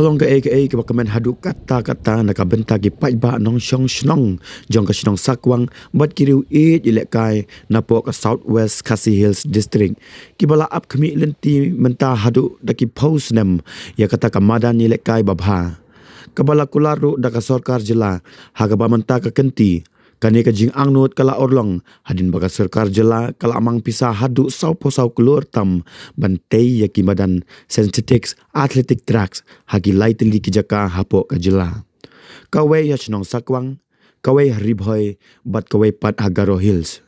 Kalong ke bakamen haduk kata-kata nakabenta gi pajba nong syong snong jong ka snong sakwang bat kiriu ilek kai napo ka Southwest Khasi Hills District kibala ap kemi lenti menta haduk daki pos nem ya kata kamadan ilek kai babha kabala kularu daka sarkar jela hagaba menta ka kenti kani ka jing angnut kala orlong hadin baga sarkar jela kala amang pisa hadu sau posau keluar tam bantai yaki badan synthetics athletic tracks hagi lightly ki jaka hapo ka jela kawe ya chnong sakwang kawe ribhoy bat kawe pat hagaro hills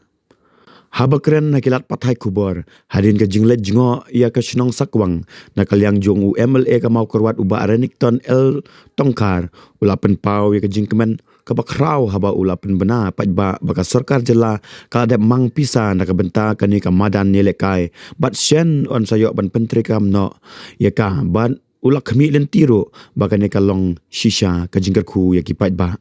habakren nakilat pathai kubor hadin ka jinglet jingo ya ka chnong sakwang nakalyang jong UMLA ka mau korwat uba arenikton el tongkar ulapen pau ya ka jingkemen kabakrau haba ulapen bena pajba baka sarkar jela kala de mang pisa nakabenta kani ka madan nelekai bat shen on sayok ban pentri kam no ya ka ban ulak khmi len tiro baka ne kalong shisha ka jingker khu ya ki pajba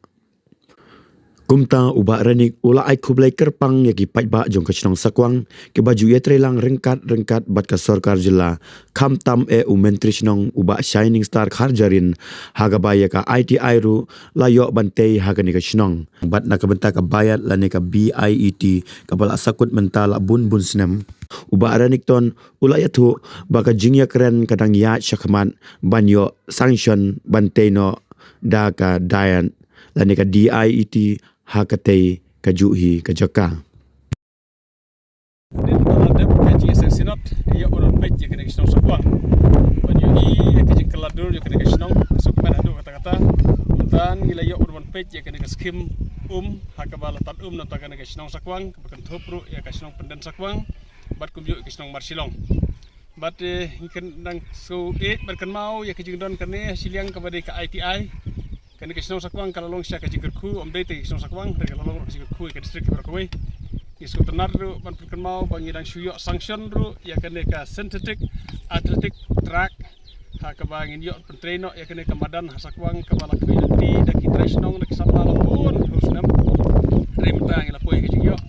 kumta uba renik ula ai kublai kerpang yaki pajba jong ka chnong sakwang ke baju ye trelang rengkat bat ka sarkar jela kham tam mentri chnong uba shining star kharjarin haga baya ka ITI ru layo bantei haga ni ka chnong bat nakabenta ka bayat lane ka BIET kabala sakut mentala bun snem uba renik ton ula yathu baka jingya keren kadang ya syakman banyo sanction bantei no da ka dayan lane ka DIET hakatei kajuhi kajaka din maladep kaji sensinat ya orang pej ya kena kisnong sakwang banyui ya kaji keladur ya kena kisnong sukman adu kata-kata dan gila ya orang pej ya kena skim hakabala tan nota kena kisnong sakwang kebakan thopru ya kisnong pendan sakwang bat kumju kisnong marsilong bat ikan dang so berkan mau ya kaji don kene siliang kepada ke ITI kena kisnong sakwang kalau long sya kaji kerku omdei te kisnong sakwang kalau long kaji kerku ke distrik berkawai isu tenar ru ban perken mau bangidang syuyok sanction ru ya kena ka synthetic athletic track ha ka bangin yok pentreno ya kena ka madan hasakwang ka bala kbilti daki tresnong daki sapala pun husnam remta ngila poi kaji yok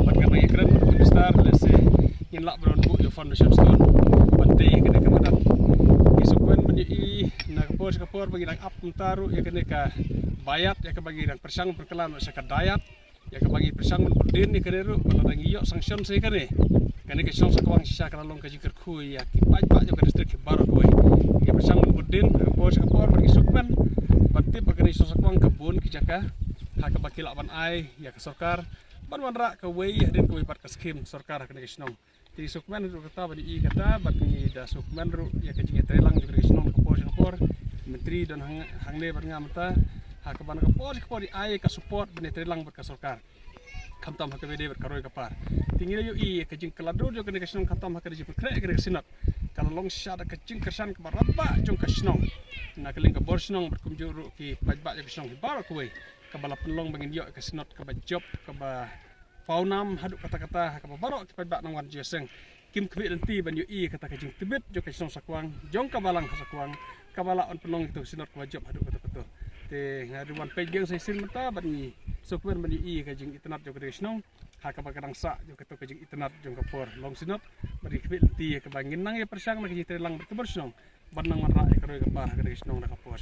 ban kana ya keren besar lese ngin lak bron bu yo foundation stone bante kena ka madan isu kuen menyi na kapor bangidang ap taru ya kena ka bayat ya ka bangidang persang perkelan sa ka dayat ya ka bagi persang berdin ni kene ru bala dang iyo sanction se kene ke song sakwang sisa kala long ka jikir khu ya ki paj jo ka distrik ki baro koi ya persang berdin kapor bagi sukman batti bagani song sakwang kebun ki jaka ha ka bakila ban ai ya ka sarkar ban ra ka wei ya den ko pat ka skim sarkar ka ke snong ti sukman ru kata bani i kata bat ni da sukman ru ya ka jinge trelang jo ka snong kapor menteri dan hangle ban ngamta hakaban kapor di ai ka support bene trelang berka sarkar kamtam hakabede berkaroi kapar tinggal yu i ka jing kelado jo kene kasnong kamtam hakade ji berkre kene sinat kalau long syada ka jing kersan ka baraba jong kasnong na keling ka borsnong berkumjuru ki pajba jo kasnong bar kuwe ka bala penlong bangin yo ka sinat ka job ka ba faunam haduk kata-kata ka barok ki pajba nang wan jeseng kim kwi lenti ban yu i kata ka jing tibet jo kasnong sakwang jong ka balang sakwang ka bala on penlong itu sinat ka job haduk kata-kata te ngaruan pejeng sai sin mata bani sokwer bani i ka jing itnat jo ka snong ha ka bakadang sa jo ka to ka jing itnat jong ka por long sinot bari kbel ti ka bangin nang ya persang na ka jitrelang berkebor snong ban nang man ra ka roi ka par ka snong na ka por